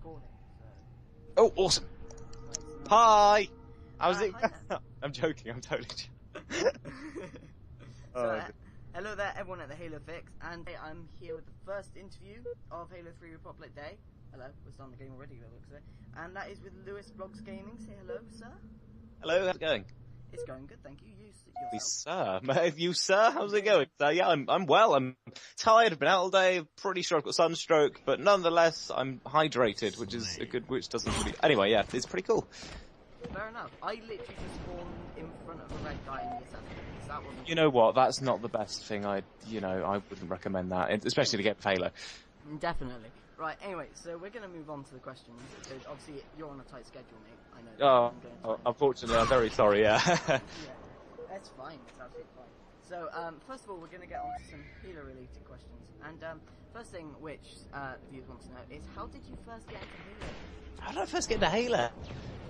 recording, so... Oh, awesome. Hi! How's it? I'm joking, I'm totally joking. Hello there, everyone at the Halo Fix, and I'm here with the first interview of Halo 3 Repopulate Day. Hello, we're starting the game already, by the looks of it. And that is with LewisBlogsGaming. Say hello, sir. Hello, how's it going? It's going good, thank you. Sir. You, sir? How's it going? Yeah, I'm well. I'm tired. I've been out all day. Pretty sure I've got sunstroke, but nonetheless, I'm hydrated, which is a good, which doesn't really... Anyway, yeah, it's pretty cool. Fair enough. I literally just spawned in front of a red guy in the assassin. That wasn't... You know what? That's not the best thing. I wouldn't recommend that, especially to get Halo. Definitely. Right, anyway, so we're going to move on to the questions, because obviously you're on a tight schedule, mate. I know. Unfortunately, I'm very sorry, yeah. Yeah. That's fine, it's absolutely fine. So, first of all, we're going to get on to some Halo-related questions. And, first thing which the viewers want to know is, how did you first get into Halo? How did I first get into Halo?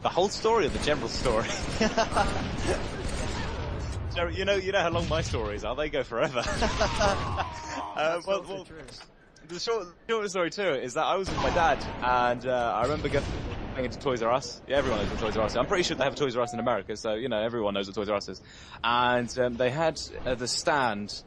The whole story or the general story? So, you know how long my stories are, they go forever. The short story too is that I was with my dad, and I remember going into Toys R Us. Yeah, everyone knows what Toys R Us is. I'm pretty sure they have a Toys R Us in America, so everyone knows what Toys R Us is. And they had the stand,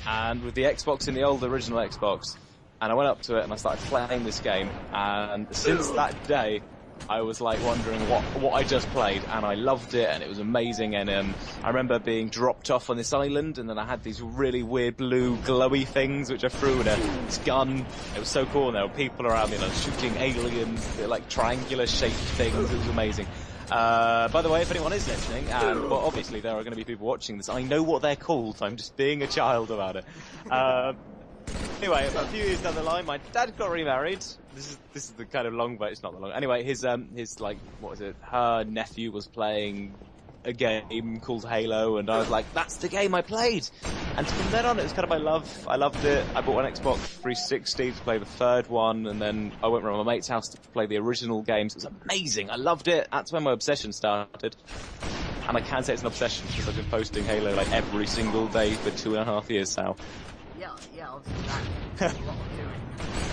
and with the Xbox in the old original Xbox, and I went up to it and I started playing this game. And since that day, I was like wondering what I just played, and I loved it, and it was amazing. And I remember being dropped off on this island, and then I had these really weird blue glowy things which I threw in this gun. It was so cool, and there were people around me, and I was shooting aliens, like triangular shaped things. It was amazing. By the way, if anyone is listening, and well, obviously there are going to be people watching this, I know what they're called. I'm just being a child about it. Anyway, about a few years down the line, my dad got remarried. This is the kind of long, but it's not that long. Anyway, his like, what was it? Her nephew was playing a game called Halo, and I was like, that's the game I played. And from then on, it was kind of my love. I loved it. I bought an Xbox 360 to play the third one, and then I went around my mate's house to play the original games. It was amazing. I loved it. That's when my obsession started. And I can say it's an obsession because I've been posting Halo like every single day for 2.5 years now. Yeah, obviously that's a lot of doing.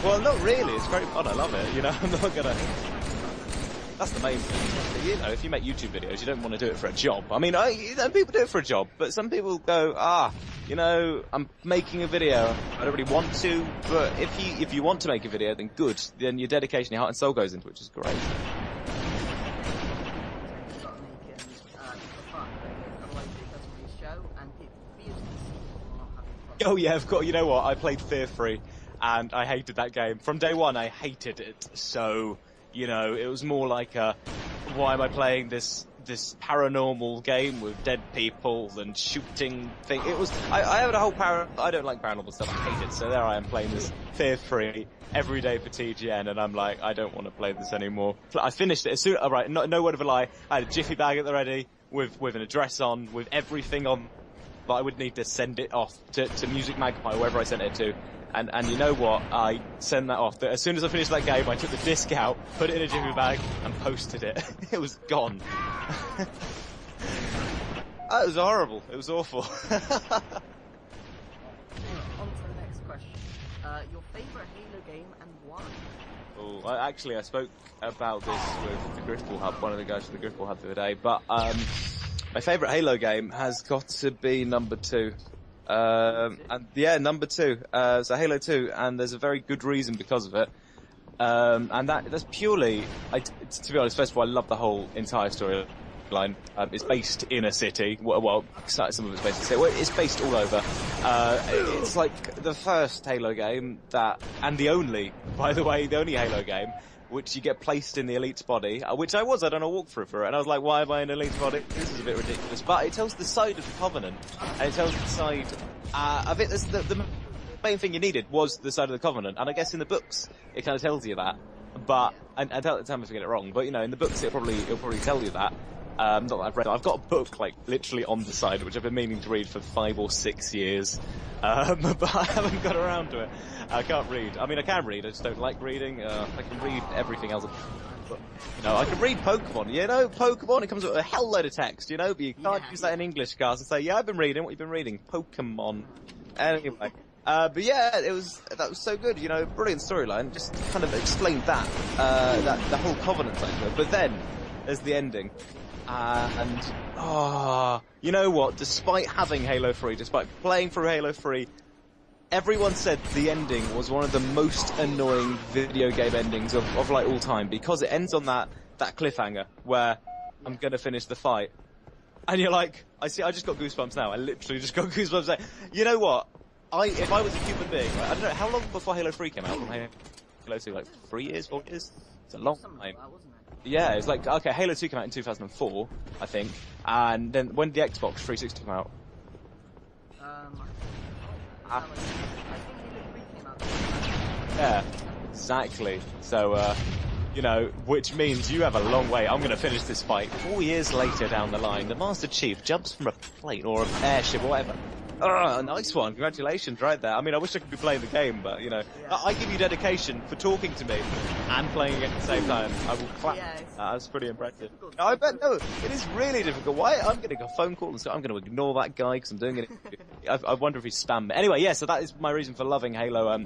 Well, not really. It's very fun. I love it. I'm not gonna... That's the main thing. If you make YouTube videos, you don't want to do it for a job. I mean, people do it for a job, but some people go, I'm making a video. I don't really want to, but if you want to make a video, then good. Then your dedication, your heart and soul goes into it, which is great. Oh yeah, of course. You know what? I played Fear Free, and I hated that game. From day one, I hated it. So, it was more like why am I playing this paranormal game with dead people and shooting thing? It was, I have a whole I don't like paranormal stuff. I hate it. So there I am playing this Fear Free every day for TGN, and I'm like, I don't want to play this anymore. I finished it as soon. All right, no word of a lie. I had a jiffy bag at the ready with an address on, with everything on. But I would need to send it off to Music Magpie, wherever I sent it to. And you know what? I sent that off. As soon as I finished that game, I took the disc out, put it in a jiffy bag, and posted it. It was gone. That was horrible. It was awful. On to the next question. Your favourite Halo game and why? Oh, I spoke about this with the Griffball Hub, one of the guys from the Griffball Hub the other day, but my favourite Halo game has got to be number 2. Number 2. So Halo 2, and there's a very good reason because of it. And that's purely, to be honest, first of all, I love the whole entire storyline. It's based in a city. Well, some of it's based in a city. Well, it's based all over. It's like the first Halo game and the only Halo game, which you get placed in the elite's body, which I was. I done a walkthrough for it, and I was like, why am I in elite's body? This is a bit ridiculous. But it tells the side of the Covenant, and it tells the side of it. The main thing you needed was the side of the Covenant, and I guess in the books it kind of tells you that. But and tell me if I get it wrong. But in the books it'll probably tell you that. Not that I've read it. I've got a book like literally on the side, which I've been meaning to read for 5 or 6 years, but I haven't got around to it. I can't read. I mean, I can read. I just don't like reading. I can read everything else. But, I can read Pokemon. Pokemon. It comes with a hell load of text. But you can't use that in English class and say, "Yeah, I've been reading." What you've been reading? Pokemon. Anyway. But yeah, that was so good. You know, brilliant storyline. Just kind of explained that the whole Covenant cycle. But then there's the ending, you know what? Despite having Halo 3, despite playing through Halo 3, everyone said the ending was one of the most annoying video game endings of like all time, because it ends on that cliffhanger where I'm gonna finish the fight, and you're like, I just got goosebumps now. I literally just got goosebumps. Like, you know what? If I was a human being, right, I don't know, how long before Halo 3 came out from Halo 2? Like 3 years, 4 years? It's a long time. Like that, wasn't it? Yeah, it's like, okay, Halo 2 came out in 2004, I think, and then when did the Xbox 360 come out? I think Halo 3 came out. Yeah, exactly. So, you know, which means you have a long way. I'm going to finish this fight. 4 years later down the line, the Master Chief jumps from a plane or an airship or whatever. A nice one. Congratulations, right there. I mean, I wish I could be playing the game, but, you know, I give you dedication for talking to me and playing it at the same time. I will clap. That's pretty impressive. No, I bet, no, it is really difficult. Why? I'm getting a phone call and so I'm going to ignore that guy because I'm doing it. I wonder if he's spammed me. Anyway, yeah, so that is my reason for loving Halo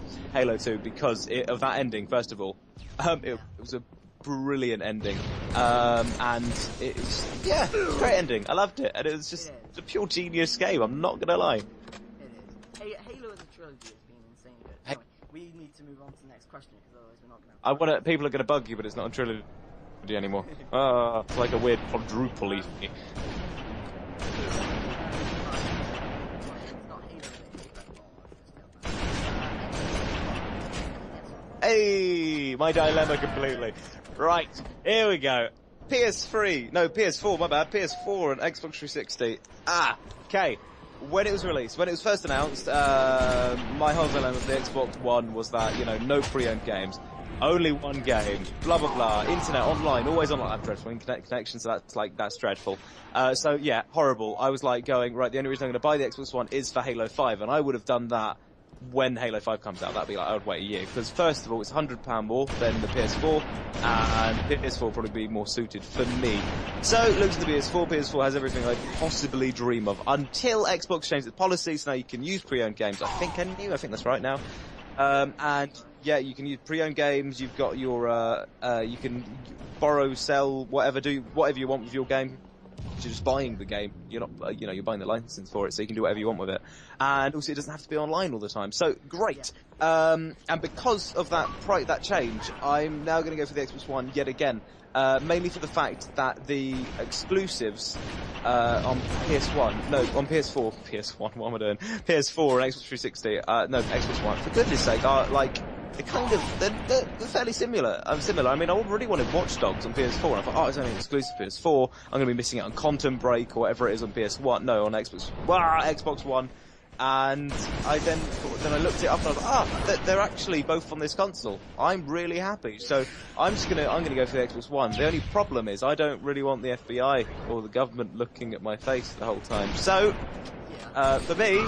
2, because of that ending, first of all. It was a brilliant ending, and it was, great ending. I loved it, and it was just a pure genius game. I'm not gonna lie. It is. Halo as a trilogy has been insanely good. Anyway, we need to move on to the next question because otherwise we're not gonna. People are gonna bug you, but it's not a trilogy anymore. It's like a weird quadruple. Hey, my dilemma completely. Right, here we go. PS4, my bad, PS4 and Xbox 360. Okay. When it was released, when it was first announced, my whole dilemma with the Xbox One was that, you know, no pre-owned games. Only one game, blah, blah, blah, internet, online, always online. I'm dreadful in connection, so that's dreadful. So yeah, horrible. I was like going, right, the only reason I'm going to buy the Xbox One is for Halo 5, and I would have done that when Halo 5 comes out. That'd be like, I would wait a year, because first of all, it's £100 more than the PS4, and PS4 will probably be more suited for me. So, looks at the PS4. PS4 has everything I could possibly dream of, until Xbox changed its policy, so now you can use pre-owned games. I think that's right now. And yeah, you can use pre-owned games. You've got your, you can borrow, sell, whatever, do whatever you want with your game. You're just buying the game. You're not, you know, you're buying the license for it, so you can do whatever you want with it. And also, it doesn't have to be online all the time. So great. And because of that change, I'm now going to go for the Xbox One yet again. Mainly for the fact that the exclusives on PS4, PS1, what am I doing? PS4 and Xbox 360, Xbox One, for goodness sake, are like, they're fairly similar. I mean, I really wanted Watch Dogs on PS4, and I thought, it's only an exclusive PS4, I'm going to be missing out on Content Break or whatever it is on PS1, on Xbox One. And then I looked it up and I was like, they're actually both on this console. I'm really happy. So I'm gonna go for the Xbox One. The only problem is I don't really want the FBI or the government looking at my face the whole time. So for me,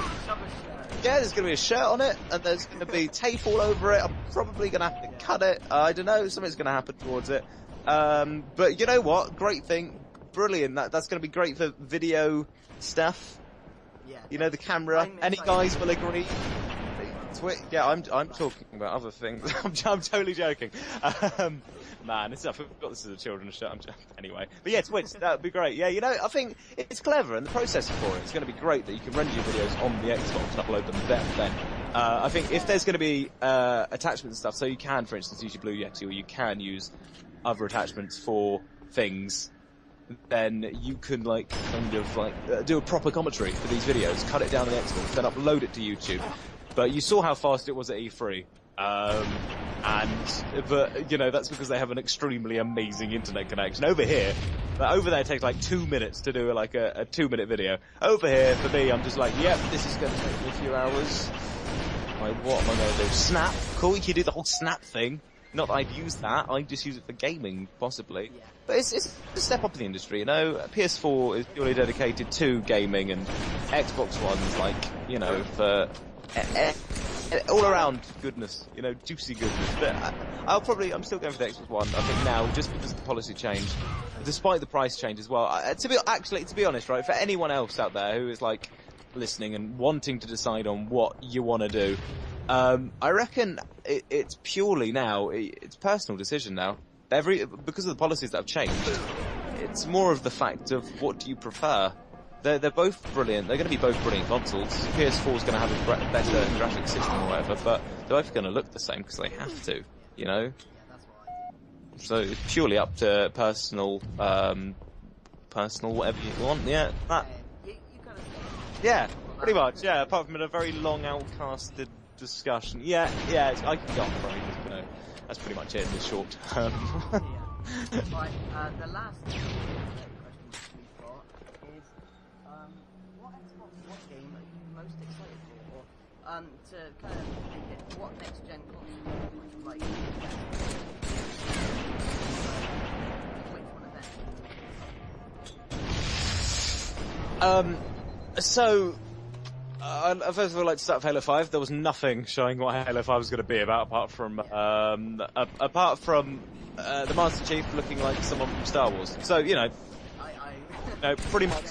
there's gonna be a shirt on it and there's gonna be tape all over it. I'm probably gonna have to cut it. I don't know, something's gonna happen towards it. But you know what? Great thing, brilliant. That's gonna be great for video stuff. Yeah. You know, the camera. Any guys will agree. I'm talking about other things. I'm totally joking. Man, I forgot this is a children's show. Anyway, but yeah, Twitch, that would be great. Yeah, you know, I think it's clever, and the processor for it's going to be great that you can render your videos on the Xbox and upload them there. Then, I think if there's going to be attachments and stuff, so you can, for instance, use your Blue Yeti, or you can use other attachments for things, then you can do a proper commentary for these videos, cut it down on the Xbox, then upload it to YouTube. But you saw how fast it was at E3. But you know, that's because they have an extremely amazing internet connection. Over there it takes like 2 minutes to do like a 2-minute video. Over here, for me, I'm just like, yep, this is going to take me a few hours. Like, what am I going to do? Snap? Cool, you can do the whole snap thing. Not that I'd use that, I'd just use it for gaming, possibly. Yeah. But it's a step up in the industry, you know? PS4 is purely dedicated to gaming, and Xbox One's like, you know, for all around goodness, you know, juicy goodness. But I'm still going for the Xbox One, I think now, just because of the policy change, despite the price change as well. To be honest, right, for anyone else out there who is like, listening and wanting to decide on what you want to do, I reckon it's purely now, it's a personal decision now. Because of the policies that have changed, it's more of the fact of what do you prefer. They're both brilliant. They're going to be both brilliant consoles. PS4 is going to have a better graphic system or whatever, but they're both going to look the same because they have to, you know? So it's purely up to personal whatever you want, yeah. Yeah, pretty much, yeah, apart from in a very long outcasted discussion. Yeah, I can go on for ages, you know. That's pretty much it in the short term. Right, the last question we've got is, what game are you most excited for? Or, to kind of think what next gen console would you like? Which one of them? First of all, I'd like to start with Halo 5. There was nothing showing what Halo 5 was going to be about, apart from the Master Chief looking like someone from Star Wars. So, you know, pretty much,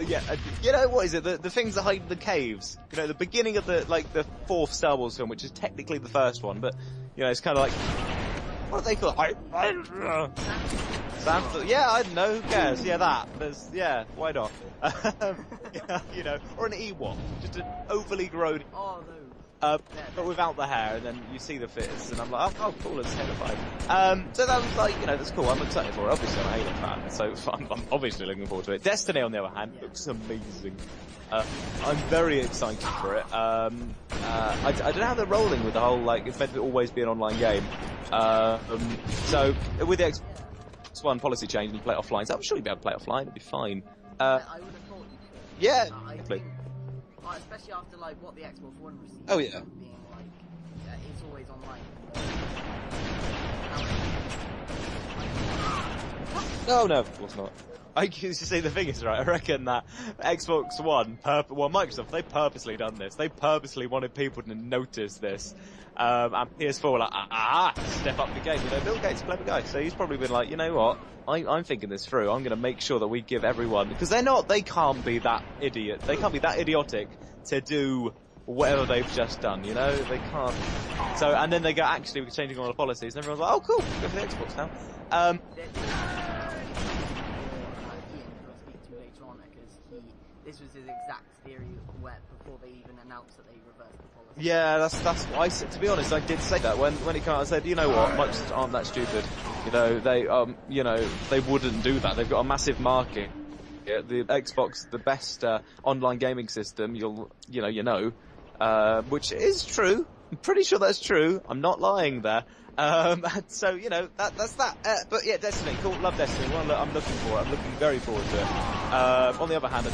yeah, you know, what is it? The things that hide in the caves. You know, the beginning of the fourth Star Wars film, which is technically the first one, but, you know, it's kind of like, what do they call it? Yeah, I don't know, who cares? Yeah, why not? You know, or an Ewok, just an overly grown, but without the hair, and then you see the fits, and I'm like, oh cool, it's Halo 5. So that was like, you know, that's cool, I'm excited for it, obviously I'm a Halo fan, so I'm obviously looking forward to it. Destiny, on the other hand, looks amazing. I'm very excited for it. I don't know how they're rolling with the whole, like, it's meant to always be an online game. So, with the Xbox One policy change and play it offline, so I'm sure you'll be able to play it offline, it'll be fine. I would have thought you could. Yeah, definitely. Especially after, like, what the Xbox One received. Oh, yeah. Being, like, it's always online. No, of course not. I used to say the thing is, right, I reckon that Xbox One, Microsoft, they purposely done this. They purposely wanted people to notice this. And PS4 were like, step up the game. You know, Bill Gates is a clever guy, so he's probably been like, you know what, I'm thinking this through. I'm going to make sure that we give everyone, because they can't be that idiot. They can't be that idiotic to do whatever they've just done, you know? They can't. So, and then they go, actually, we're changing all the policies, and everyone's like, oh, cool, go for the Xbox now. This was his exact theory before they even announced that they reversed the policy. Yeah, that's what I said. To be honest, I did say that when it came out. I said, you know what, Microsoft aren't that stupid. You know, they wouldn't do that. They've got a massive market. Yeah, the Xbox, the best online gaming system. Which is true. I'm pretty sure that's true. I'm not lying there. So, you know, that's that. But yeah, Destiny, cool, love Destiny. One that I'm looking for. I'm looking very forward to it. On the other hand,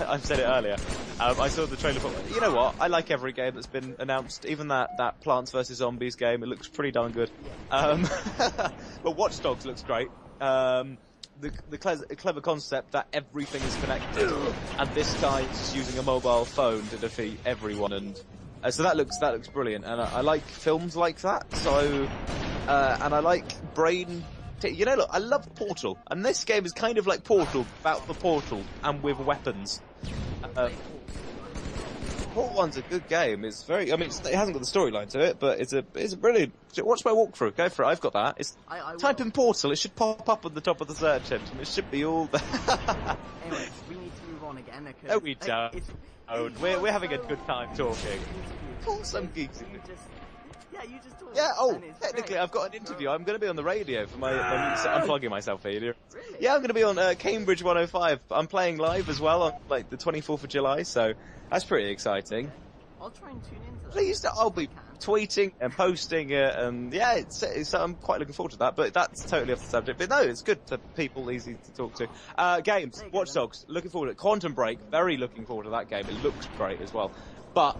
I've said it earlier. I saw the trailer for, you know what, I like every game that's been announced, even that Plants vs Zombies game. It looks pretty darn good. But Watch Dogs looks great. The clever concept that everything is connected, and this guy is just using a mobile phone to defeat everyone, and so that looks brilliant, and I like films like that. So, and I like brain. You know, look, I love Portal, and this game is kind of like Portal, about the Portal, and with weapons. Portal 1's a good game. It's very. I mean, it hasn't got the storyline to it, but it's a brilliant. Watch my walkthrough. Go for it. I've got that. Type in Portal. It should pop up on the top of the search engine. It should be all there. Anyways, we need to move on again. No, we don't. We're having a good time talking. Call some geeks in it. You just talk. Yeah, technically I've got an interview. I'm going to be on the radio for I'm plugging myself here. Really? Yeah, I'm going to be on Cambridge 105. I'm playing live as well on like the 24th of July, so that's pretty exciting. I'll try and tune into that. Please, I'll be tweeting and posting it, and yeah, I'm quite looking forward to that, but that's totally off the subject. But no, it's good to people, easy to talk to. Games, Watch Dogs, looking forward to it. Quantum Break, very looking forward to that game. It looks great as well. But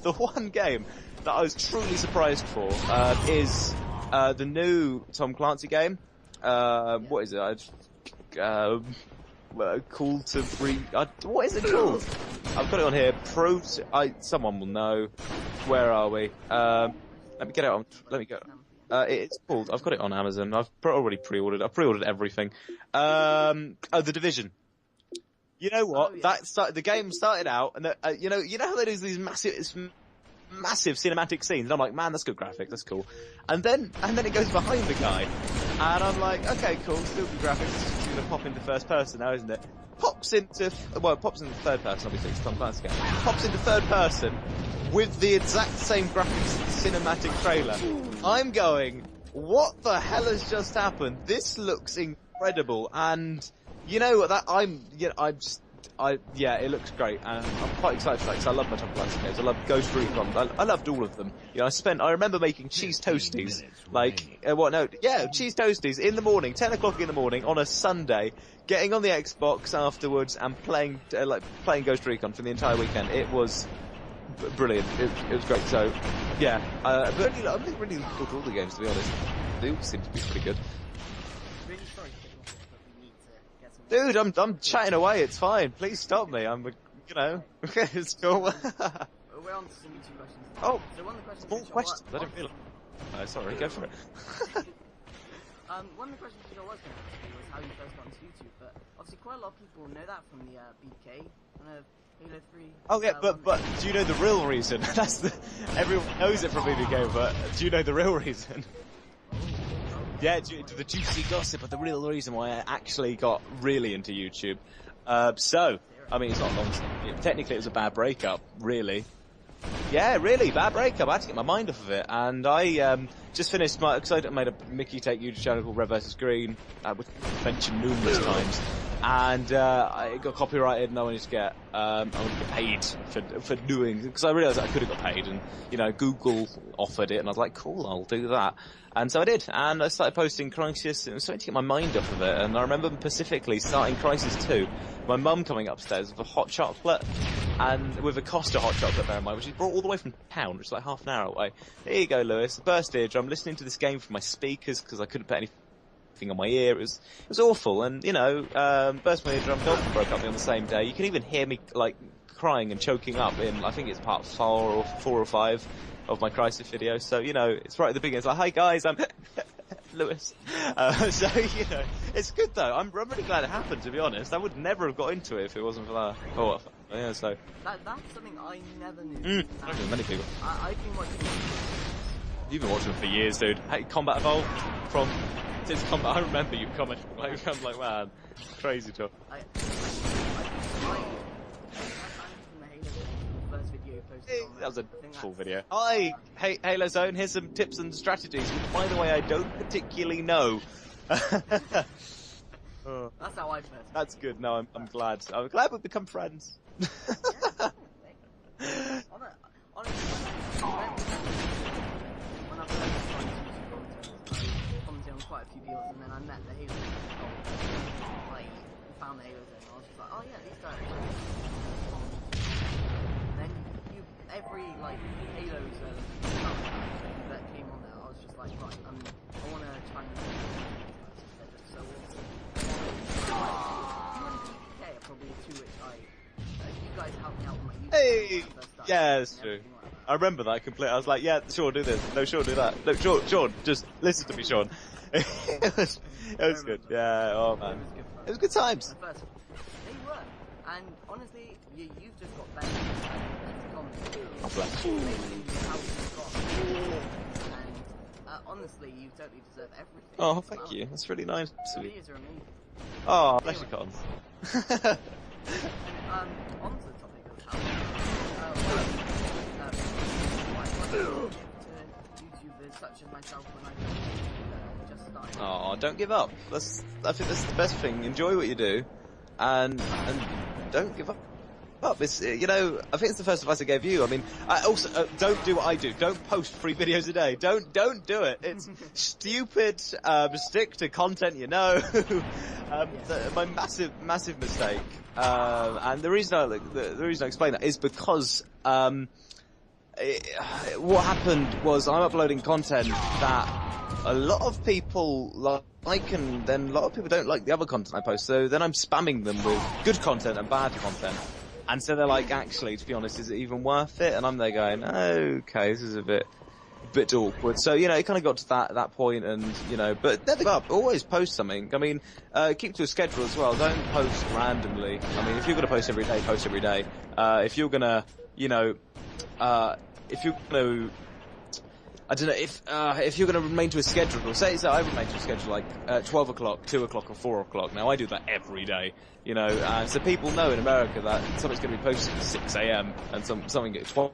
the one game that I was truly surprised for is the new Tom Clancy game. What is it? Call to Breed. What is it called? I've got it on here. Someone will know. Where are we? Let me get it on. Let me go. It's called. I've got it on Amazon. I've already pre-ordered. I've pre-ordered everything. The Division. You know what? Oh, yeah. The game started out, and you know how they do these massive cinematic scenes. And I'm like, man, that's good graphics, that's cool. And then it goes behind the guy, and I'm like, okay, cool, still good graphics. It's just gonna pop into first person now, isn't it? Pops into third person, obviously. It's Tom Clancy game. Pops into third person with the exact same graphics as the cinematic trailer. I'm going, what the hell has just happened? This looks incredible, and you know that it looks great, and I'm quite excited for that because I love my Tom Clancy games. I love Ghost Recon. I loved all of them. You know, I remember making cheese toasties, cheese toasties in the morning, 10 o'clock in the morning on a Sunday, getting on the Xbox afterwards and playing Ghost Recon for the entire weekend. It was brilliant. It was great. So, yeah, I'm really looking forward to all the games, to be honest. They all seem to be pretty good. Really sorry to get lost, but we need to get some... Dude, I'm chatting away. It's fine. Please stop me. It's cool. We're on to some YouTube questions. Oh, so one of the questions... small questions. I didn't realise. Sorry, go for it. One of the questions I was going to ask you was how you first got into YouTube, but obviously quite a lot of people know that from the BK, kind of Halo 3. Oh yeah, but do you know the real reason? Everyone knows it from BBK, but do you know the real reason? Yeah, the juicy gossip, but the real reason why I actually got really into YouTube. So, I mean, it's not long. Technically, it was a bad breakup, really. Yeah, really, bad breakup. I had to get my mind off of it, and I just finished because I made a Mickey Take YouTube channel called Red vs Green, which I mentioned numerous times, and it got copyrighted, and I wanted to get paid for doing, because I realised I could have got paid, and you know, Google offered it, and I was like, cool, I'll do that. And so I did, and I started posting Crisis, and I was starting to get my mind off of it, and I remember specifically starting Crisis 2, my mum coming upstairs with a hot chocolate, and with a Costa hot chocolate, bear in mind, which is brought all the way from town, which is like half an hour away. Here you go, Lewis, burst eardrum, listening to this game from my speakers, because I couldn't put anything on my ear, it was awful, and, you know, burst my eardrum, girlfriend broke up with me on the same day, you can even hear me, like, crying and choking up in, I think it's part 4 or 5 of my Crisis video, so, you know, it's right at the beginning, it's like, hi guys, I'm Lewis. So, you know, it's good though, I'm really glad it happened, to be honest. I would never have got into it if it wasn't for that. Oh, yeah, so. That's something I never knew. I know many people. I've been watching... You've been watching them for years, dude. Hey, Combat Evolved since Combat, I remember you commenting, like, I'm like, man, crazy talk. That was a full video. Hi, Halo Zone, here's some tips and strategies, which, by the way, I don't particularly know. That's how I first. That's good, no, I'm glad. I'm glad we've become friends. Honestly, when I first started commenting on quite a few videos, and then I met the Halo Zone, like, found the Halo Zone, and I was just like, oh yeah, these guys are every, like, Halo that came on there, I was just like, right, I want to try and they're just so awesome. BK are probably the two which you guys helped me out with my YouTube. Hey! Yeah, that's true. I remember that completely. I was like, yeah, sure, do this. No, sure, do that. No, Sean, just listen to me, Sean. It was good. Yeah, oh man. It was good times. They were. And honestly, you've just got better. Oh, bless you. And honestly, you totally deserve everything. Oh, thank you. That's really nice. Sweet. Videos are amazing. Oh, bless you, Cons. On to the topic of how YouTubers such as myself when I just started. Oh, don't give up. I think that's the best thing. Enjoy what you do, and don't give up. It's, you know, I think it's the first advice I gave you. I mean, I also don't do what I do. Don't post 3 videos a day. Don't do it. It's stupid. Stick to content you know. My massive mistake. And the reason I explain that is because what happened was I'm uploading content that a lot of people like, and then a lot of people don't like the other content I post. So then I'm spamming them with good content and bad content. And so they're like, actually, to be honest, is it even worth it? And I'm there going, okay, this is a bit bit awkward. So, you know, it kind of got to that point, and, you know, but never go up. Always post something. I mean, keep to a schedule as well. Don't post randomly. I mean, if you're going to post every day, post every day. If you're going to, you know, if you're going to, I don't know, if you're going to remain to a schedule, or say I remain to a schedule like 12 o'clock, 2 o'clock, or 4 o'clock. Now, I do that every day, you know, and so people know in America that something's going to be posted at 6 a.m. and something at 12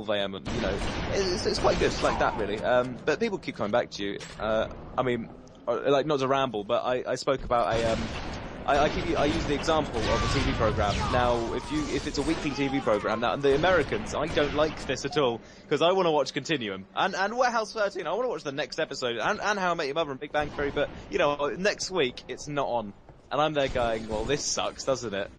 a.m. and, you know, it's quite good, like that, really. But people keep coming back to you. I mean, like, not to ramble, but I spoke about I use the example of a TV program. Now, if it's a weekly TV program, now, and the Americans, I don't like this at all, because I want to watch Continuum and Warehouse 13. I want to watch the next episode and How I Met Your Mother and Big Bang Theory. But, you know, next week it's not on, and I'm there going, well, this sucks, doesn't it?